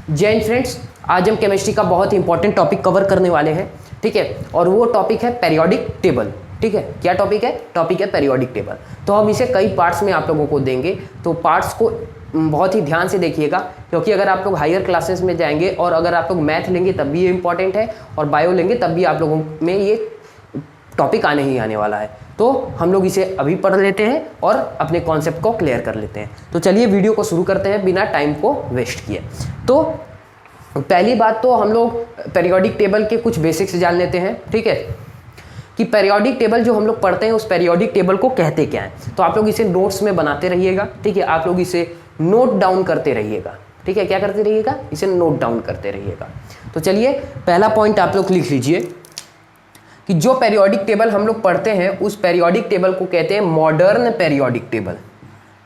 जय हिंद फ्रेंड्स, आज हम केमिस्ट्री का बहुत ही इंपॉर्टेंट टॉपिक कवर करने वाले हैं। ठीक है, और वो टॉपिक है पेरियोडिक टेबल। ठीक है, क्या टॉपिक है? टॉपिक है पेरियोडिक टेबल। तो हम इसे कई पार्ट्स में आप लोगों को देंगे, तो पार्ट्स को बहुत ही ध्यान से देखिएगा, क्योंकि अगर आप लोग हायर क्लासेस में जाएंगे और अगर आप लोग मैथ लेंगे तब भी ये इंपॉर्टेंट है और बायो लेंगे तब भी आप लोगों में ये टॉपिक आने ही आने वाला है। तो हम लोग इसे अभी पढ़ लेते हैं और अपने कॉन्सेप्ट को क्लियर कर लेते हैं। तो चलिए वीडियो को शुरू करते हैं बिना टाइम को वेस्ट किए। तो पहली बात तो हम लोग पेरियोडिक टेबल के कुछ बेसिक्स जान लेते हैं। ठीक है, कि पेरियोडिक टेबल जो हम लोग पढ़ते हैं उस पेरियोडिक टेबल को कहते क्या है। तो आप लोग इसे नोट्स में बनाते रहिएगा। ठीक है, आप लोग इसे नोट डाउन करते रहिएगा। ठीक है, क्या करते रहिएगा? इसे नोट डाउन करते रहिएगा। तो चलिए पहला पॉइंट आप लोग लिख लीजिए कि जो पेरियोडिक टेबल हम लोग पढ़ते हैं उस पेरियोडिक टेबल को कहते हैं मॉडर्न पेरियोडिक टेबल।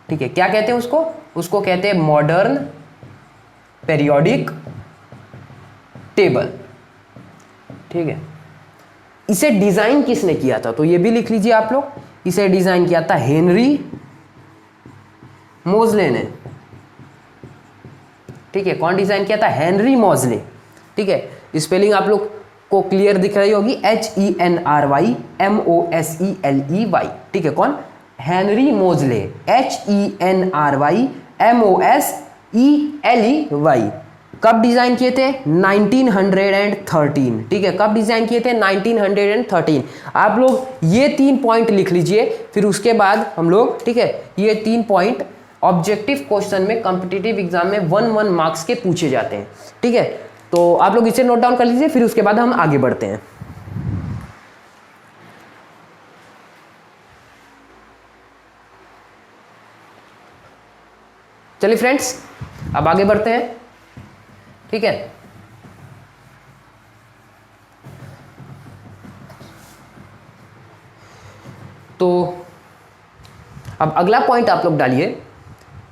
ठीक है, क्या कहते हैं उसको? उसको कहते हैं मॉडर्न पेरियोडिक टेबल। ठीक है, इसे डिजाइन किसने किया था? तो ये भी लिख लीजिए आप लोग, इसे डिजाइन किया था हेनरी मोजले ने। ठीक है, कौन डिजाइन किया था? हेनरी मोजले। ठीक है, स्पेलिंग आप लोग को क्लियर दिख रही होगी, HENRYMOSELEY। ठीक है, कौन? हेनरी मोजले, HENRYMOSELEY। कब डिजाइन किए थे? 1913। ठीक है, कब डिजाइन किए थे? 1913। आप लोग ये 3 पॉइंट लिख लीजिए, फिर उसके बाद हम लोग, ठीक है, ये 3 पॉइंट ऑब्जेक्टिव क्वेश्चन में कॉम्पिटिटिव एग्जाम में 1 मार्क्स के पूछे जाते हैं। ठीक है, तो आप लोग इसे नोट डाउन कर लीजिए, फिर उसके बाद हम आगे बढ़ते हैं। चलिए फ्रेंड्स, अब आगे बढ़ते हैं। ठीक है, तो अब अगला पॉइंट आप लोग डालिए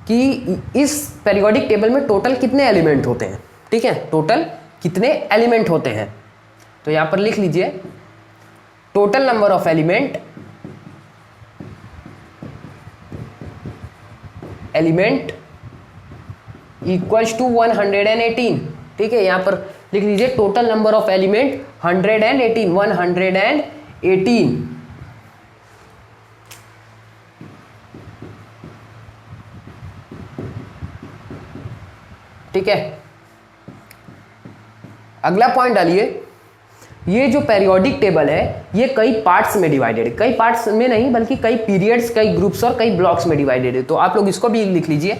कि इस पेरियोडिक टेबल में टोटल कितने एलिमेंट होते हैं। ठीक है, टोटल कितने एलिमेंट होते हैं? तो यहां पर लिख लीजिए total number of element equals to 118। ठीक है, यहां पर लिख लीजिए टोटल नंबर ऑफ एलिमेंट 118। ठीक है, अगला पॉइंट डालिए, ये जो पेरियोडिक टेबल है ये कई पार्ट्स में डिवाइडेड है। कई पार्ट्स में नहीं बल्कि कई पीरियड्स, कई ग्रुप्स और कई ब्लॉक्स में डिवाइडेड है। तो आप लोग इसको भी लिख लीजिए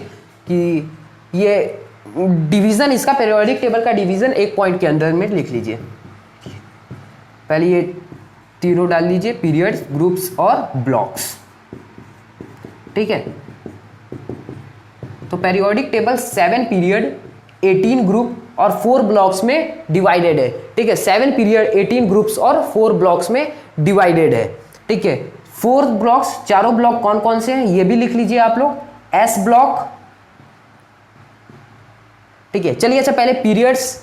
कि ये डिवीजन, इसका पेरियोडिक टेबल का डिवीजन एक पॉइंट के अंदर में लिख लीजिए। पहले ये तीनों डाल लीजिए, पीरियड्स, ग्रुप्स और ब्लॉक्स। ठीक है, तो पेरियोडिक टेबल 7 पीरियड, 18 ग्रुप और 4 ब्लॉक्स में डिवाइडेड है। ठीक है, 7 पीरियड, 18 ग्रुप्स और 4 ब्लॉक्स में डिवाइडेड है। ठीक है, 4 ब्लॉक्स, चारों ब्लॉक कौन कौन से हैं ये भी लिख लीजिए आप लोग। S block. ठीक है, चलिए अच्छा पहले periods,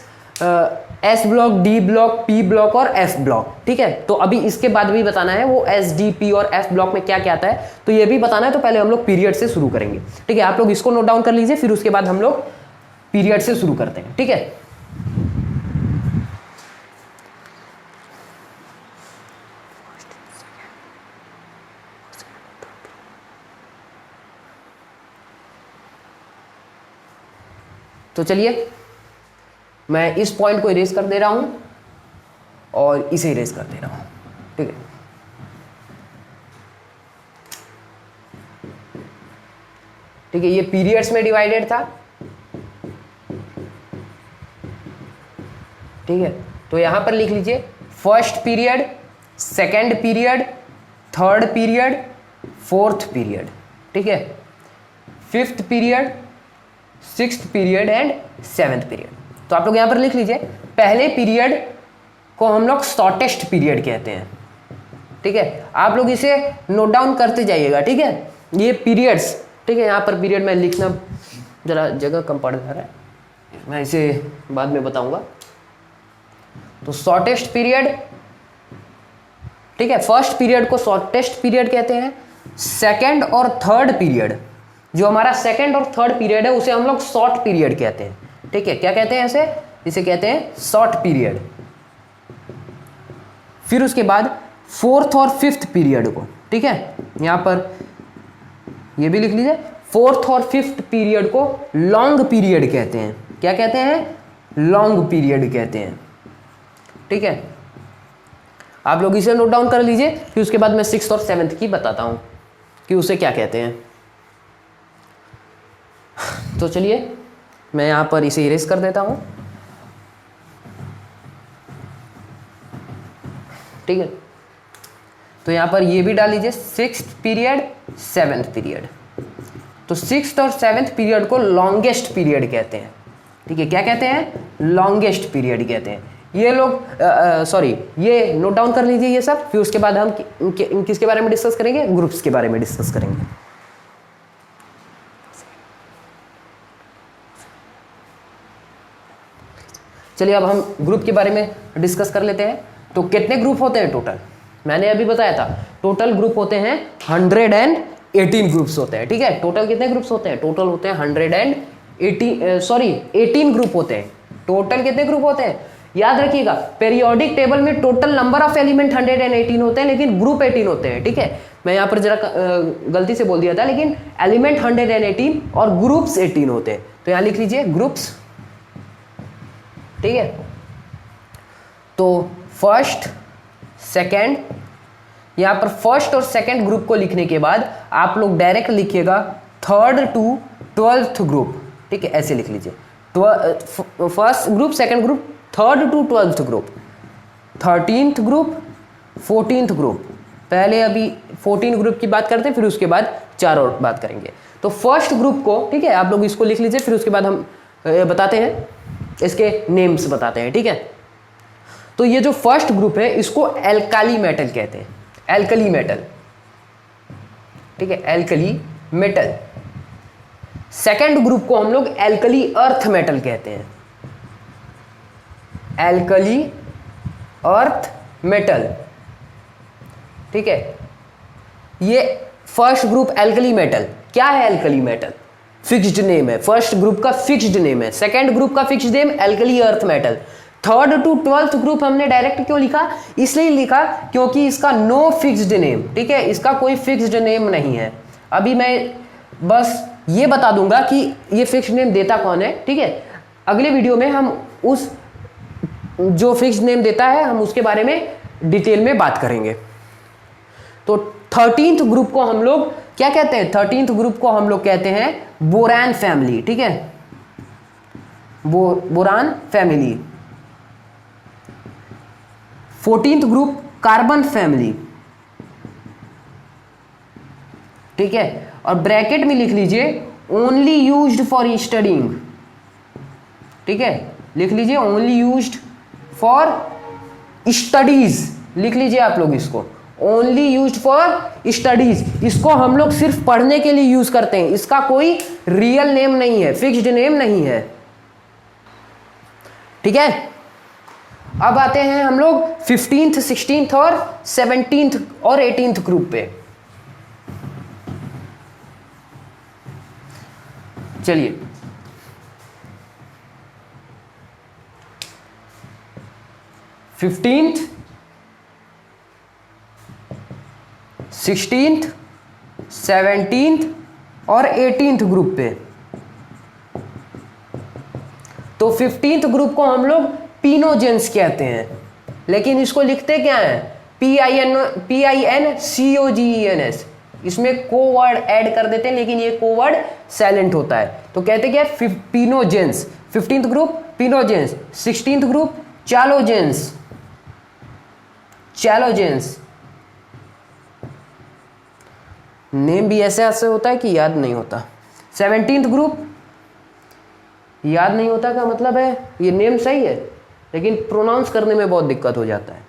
S block, D block, P block और एफ ब्लॉक। ठीक है, तो अभी इसके बाद भी बताना है वो एस, डी, पी और एफ ब्लॉक में क्या क्या आता है, तो ये भी बताना है। तो पहले हम लोग पीरियड से शुरू करेंगे। ठीक है, आप लोग इसको नोट डाउन कर लीजिए, फिर उसके बाद हम लोग पीरियड से शुरू करते हैं। ठीक है, तो चलिए मैं इस पॉइंट को इरेज कर दे रहा हूं और इसे इरेज कर दे रहा हूं। ठीक है, ठीक है, ये पीरियड्स में डिवाइडेड था। ठीक है, तो यहां पर लिख लीजिए first period, second period, third period, fourth period. ठीक है, fifth period, sixth period and 7th period. तो आप लोग यहां पर लिख लीजिए पहले पीरियड को हम लोग शॉर्टेस्ट पीरियड कहते हैं। ठीक है, आप लोग इसे नोट डाउन करते जाइएगा। ठीक है, ये पीरियड्स, ठीक है, यहां पर पीरियड में लिखना जरा जगह कम पड़ रहा है, मैं इसे बाद में बताऊंगा। तो शॉर्टेस्ट पीरियड, ठीक है, फर्स्ट पीरियड को शॉर्टेस्ट पीरियड कहते हैं। सेकंड और थर्ड पीरियड, जो हमारा सेकंड और थर्ड पीरियड है उसे हम लोग शॉर्ट पीरियड कहते हैं। ठीक है, क्या कहते हैं ऐसे, इसे कहते हैं शॉर्ट पीरियड। फिर उसके बाद फोर्थ और फिफ्थ पीरियड को, ठीक है, यहां पर ये भी लिख लीजिए, फोर्थ और फिफ्थ पीरियड को लॉन्ग पीरियड कहते हैं। क्या कहते हैं, लॉन्ग पीरियड कहते हैं। ठीक है, आप लोग इसे नोट डाउन कर लीजिए, फिर उसके बाद मैं सिक्स्थ और सेवेंथ की बताता हूं कि उसे क्या कहते हैं। तो चलिए मैं यहां पर इसे इरेज कर देता हूं। ठीक है, तो यहां पर ये भी डाल लीजिए, सिक्स्थ पीरियड, सेवेंथ पीरियड। तो सिक्स्थ और सेवेंथ पीरियड को लॉन्गेस्ट पीरियड कहते हैं। ठीक है, क्या कहते हैं, लॉन्गेस्ट पीरियड कहते हैं। ये लोग सॉरी, ये नोट डाउन कर लीजिए ये सब, फिर उसके बाद हम किसके बारे में डिस्कस करेंगे, ग्रुप्स के बारे में डिस्कस करेंगे। चलिए अब हम ग्रुप के बारे में डिस्कस कर लेते हैं। तो कितने ग्रुप होते हैं टोटल, मैंने अभी बताया था, टोटल ग्रुप होते हैं 118 ग्रुप्स होते हैं। ठीक है, टोटल कितने ग्रुप्स होते हैं, टोटल होते हैं 18 ग्रुप होते हैं। टोटल कितने ग्रुप होते हैं, याद रखिएगा, पेरियोडिक टेबल में टोटल नंबर ऑफ एलिमेंट 118 होते हैं, लेकिन ग्रुप 18 होते हैं। ठीक है, मैं यहां पर जरा गलती से बोल दिया था, लेकिन एलिमेंट 118 और ग्रुप्स 18 होते हैं। तो यहां लिख लीजिए ग्रुप्स। ठीक है, तो फर्स्ट, सेकेंड, यहां पर फर्स्ट और सेकेंड ग्रुप को लिखने के बाद आप लोग डायरेक्ट लिखिएगा थर्ड टू 12th ग्रुप। ठीक है, ऐसे लिख लीजिए, first group, second group, third to 12th group, 13th group, 14th group. पहले अभी 14 ग्रुप की बात करते हैं, फिर उसके बाद 4 और बात करेंगे। तो फर्स्ट ग्रुप को, ठीक है, आप लोग इसको लिख लीजिए, फिर उसके बाद हम बताते हैं, इसके नेम्स बताते हैं। ठीक है, तो ये जो फर्स्ट ग्रुप है इसको एल्काली मेटल कहते हैं, एल्कली मेटल। ठीक है, एल्कली मेटल। सेकेंड ग्रुप को हम लोग एल्कली अर्थ मेटल कहते हैं, एल्कली अर्थ मेटल। ठीक है, ये फर्स्ट ग्रुप एल्कली मेटल। क्या है एल्कली मेटल, फिक्स्ड नेम है, फर्स्ट ग्रुप का फिक्स्ड नेम है, सेकेंड ग्रुप का fixed name alkali earth metal. Third to 12th group हमने डायरेक्ट क्यों लिखा, इसलिए लिखा क्योंकि इसका नो फिक्स्ड नेम। ठीक है, इसका कोई फिक्स्ड नेम नहीं है। अभी मैं बस ये बता दूंगा कि ये फिक्स्ड नेम देता कौन है। ठीक है, अगले वीडियो में हम उस जो फिक्स्ड नेम देता है हम उसके बारे में डिटेल में बात करेंगे। तो 13th ग्रुप को हम लोग क्या कहते हैं, 13th ग्रुप को हम लोग कहते हैं बोरान फैमिली। ठीक है, boron family. 14th group carbon family. ठीक है, और ब्रैकेट में लिख लीजिए ओनली यूज्ड फॉर स्टडीइंग। ठीक है, लिख लीजिए ओनली यूज्ड फॉर स्टडीज, लिख लीजिए आप लोग इसको, ओनली यूज्ड फॉर स्टडीज। इसको हम लोग सिर्फ पढ़ने के लिए यूज करते हैं, इसका कोई रियल नेम नहीं है, फिक्स्ड नेम नहीं है। ठीक है, अब आते हैं हम लोग 15th, 16th और 17th और 18th ग्रुप पे। चलिए, फिफ्टींथ, 16th, 17th और 18th ग्रुप पे। तो 15th ग्रुप को हम लोग पिनोजेंस कहते हैं, लेकिन इसको लिखते क्या है, PINCOGENS। इसमें को वर्ड ऐड कर देते हैं, लेकिन ये को वर्ड साइलेंट होता है, तो कहते क्या है, pnictogens. 15th group pnictogens, 16th group chalcogens, chalcogens. Name भी ऐसे ऐसे होता है कि याद नहीं होता। 17th ग्रुप याद नहीं होता का मतलब है ये नेम सही है, लेकिन प्रोनाउंस करने में बहुत दिक्कत हो जाता है।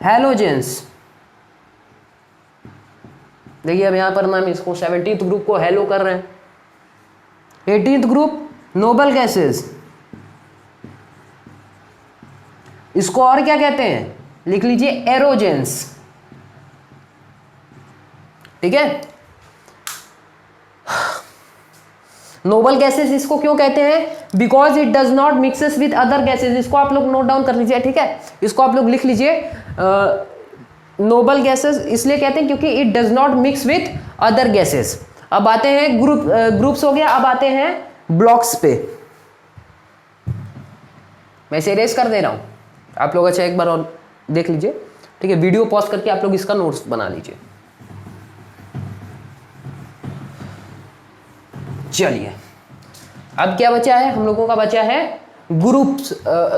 हेलोजेंस, देखिए अब यहां पर नाम इसको 17th ग्रुप को हेलो कर रहे हैं। 18th ग्रुप नोबल गैसेस, इसको और क्या कहते हैं, लिख लीजिए एरोजेंस। ठीक है, नोबल गैसेस इसको क्यों कहते हैं? Because it does not mixes with other gases. इसको आप लोग नोट डाउन कर लीजिए, ठीक है, इसको आप लोग लिख लीजिए। नोबल गैसेस इसलिए कहते हैं क्योंकि it does not mix with other gases. अब आते हैं ग्रुप्स हो गया, अब आते हैं ब्लॉक्स पे। मैं इसे इरेज कर दे रहा हूं, आप लोग अच्छा एक बार और देख लीजिए, ठीक है, वीडियो पॉज करके आप लोग इसका नोट्स बना लीजिए। चलिए अब क्या बचा है हम लोगों का? बचा है ग्रुप्स,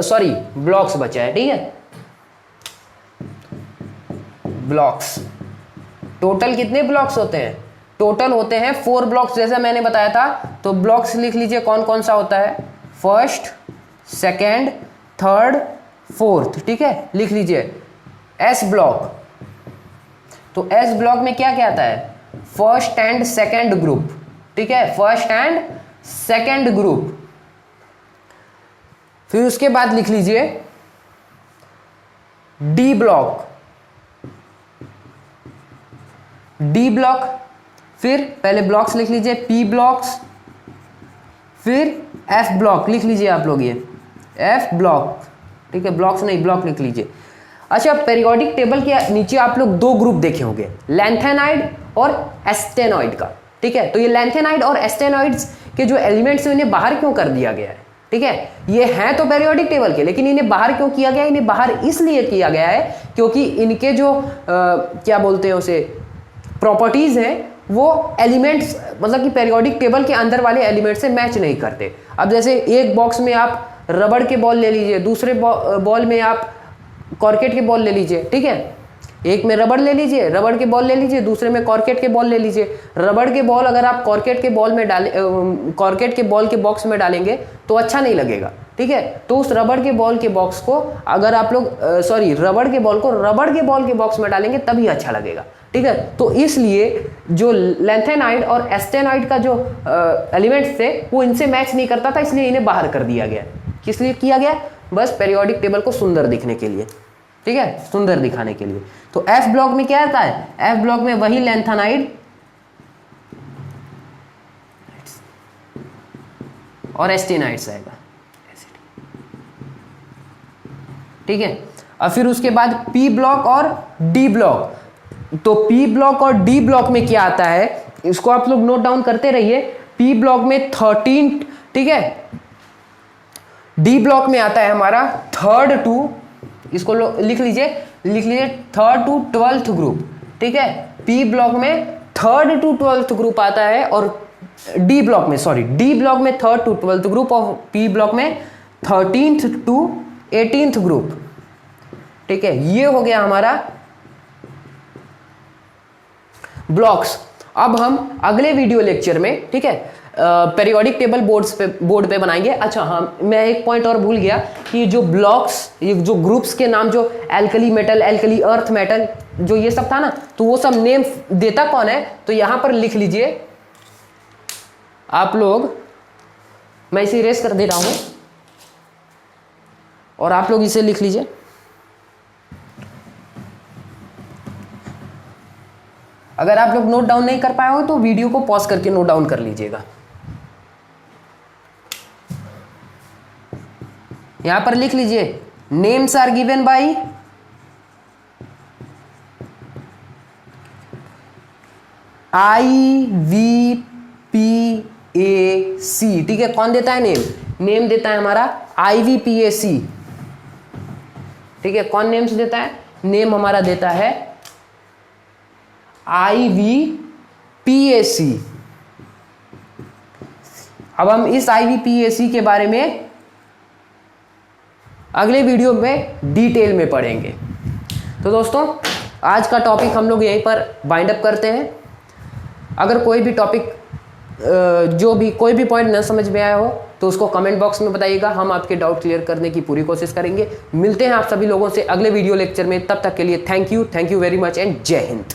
सॉरी ब्लॉक्स बचा है, ठीक है। ब्लॉक्स, टोटल कितने ब्लॉक्स होते हैं? टोटल होते हैं 4 ब्लॉक्स, जैसा मैंने बताया था। तो ब्लॉक्स लिख लीजिए कौन कौन सा होता है, फर्स्ट, सेकेंड, थर्ड, फोर्थ, ठीक है, लिख लीजिए। एस ब्लॉक, तो एस ब्लॉक में क्या क्या आता है? फर्स्ट एंड सेकेंड ग्रुप, ठीक है, फर्स्ट एंड सेकेंड ग्रुप। फिर उसके बाद लिख लीजिए डी ब्लॉक, डी ब्लॉक, फिर पहले ब्लॉक्स लिख लीजिए, पी ब्लॉक्स, फिर एफ ब्लॉक लिख लीजिए आप लोग, ये एफ ब्लॉक, ठीक है, ब्लॉक्स नहीं ब्लॉक लिख लीजिए। अच्छा, पेरियोडिक टेबल के नीचे आप लोग 2 ग्रुप देखे होंगे, लैंथेनाइड और एस्टेनॉइड का, ठीक है। तो ये लैंथेनाइड और एस्टेनॉइड्स के जो एलिमेंट्स हैं इन्हें बाहर क्यों कर दिया गया है, ठीक है, ये हैं तो पेरियोडिक टेबल के, लेकिन इन्हें बाहर क्यों किया गया है? इन्हें बाहर इसलिए किया गया है क्योंकि इनके जो क्या बोलते हैं उसे, प्रॉपर्टीज हैं, वो एलिमेंट्स मतलब कि पेरियोडिक टेबल के अंदर वाले एलिमेंट से मैच नहीं करते। अब जैसे एक बॉक्स में आप रबड़ के बॉल ले लीजिए, दूसरे बॉल में आप कॉर्केट के बॉल ले लीजिए, ठीक है, एक में रबड़ ले लीजिए, रबड़ के बॉल ले लीजिए, दूसरे में कॉर्केट के बॉल ले लीजिए। रबड़ के बॉल अगर आप कॉर्केट के बॉल में डाले, कॉर्केट के बॉल के बॉक्स में डालेंगे तो अच्छा नहीं लगेगा, ठीक है। तो उस रबड़ के बॉल के बॉक्स को अगर आप लोग रबड़ के बॉल को रबड़ के बॉल के बॉक्स में डालेंगे तभी अच्छा लगेगा, ठीक है। तो इसलिए जो लैंथेनाइड और एस्टेनॉइड का जो एलिमेंट्स थे वो इनसे मैच नहीं करता था, इसलिए इन्हें बाहर कर दिया गया। किस लिए किया गया? बस पेरियोडिक टेबल को सुंदर दिखने के लिए, ठीक है, सुंदर दिखाने के लिए। तो एफ ब्लॉक में क्या आता है? एफ ब्लॉक में वही लैंथेनाइड और एस्टेनाइड्स आएगा, ठीक है। और फिर उसके बाद पी ब्लॉक और डी ब्लॉक। तो पी ब्लॉक और डी ब्लॉक में क्या आता है, इसको आप लोग नोट डाउन करते रहिए। पी ब्लॉक में 13, ठीक है, डी ब्लॉक में आता है हमारा 3rd टू, इसको लिख लीजिए 3rd टू 12th ग्रुप, ठीक है। पी ब्लॉक में 3rd टू 12th ग्रुप आता है और डी ब्लॉक में 3rd टू 12th ग्रुप और पी ब्लॉक में 13th टू 18th ग्रुप, ठीक है। ये हो गया हमारा ब्लॉक्स। अब हम अगले वीडियो लेक्चर में, ठीक है, पेरियोडिक टेबल बोर्ड पे बनाएंगे। अच्छा हाँ, मैं एक पॉइंट और भूल गया कि जो ब्लॉक्स, ये जो ग्रुप्स के नाम, जो alkali metal, alkali earth metal, जो ये सब था ना, तो वो सब नेम देता कौन है? तो यहां पर लिख लीजिए आप लोग, मैं इसे इरेज कर दे रहा हूं और आप लोग इसे लिख लीजिए। अगर आप लोग नोट डाउन नहीं कर पाए हो तो वीडियो को पॉज करके नोट डाउन कर लीजिएगा। यहां पर लिख लीजिए names are given by IVPAC, ठीक है। कौन देता है नेम? नेम देता है हमारा IVPAC, ठीक है। कौन नेम्स देता है? नेम हमारा देता है IVPAC। अब हम इस IVPAC के बारे में अगले वीडियो में डिटेल में पढ़ेंगे। तो दोस्तों, आज का टॉपिक हम लोग यहीं पर वाइंड अप करते हैं। अगर कोई भी टॉपिक कोई भी पॉइंट न समझ में आया हो तो उसको कमेंट बॉक्स में बताइएगा, हम आपके डाउट क्लियर करने की पूरी कोशिश करेंगे। मिलते हैं आप सभी लोगों से अगले वीडियो लेक्चर में, तब तक के लिए thank you very much and जय हिंद।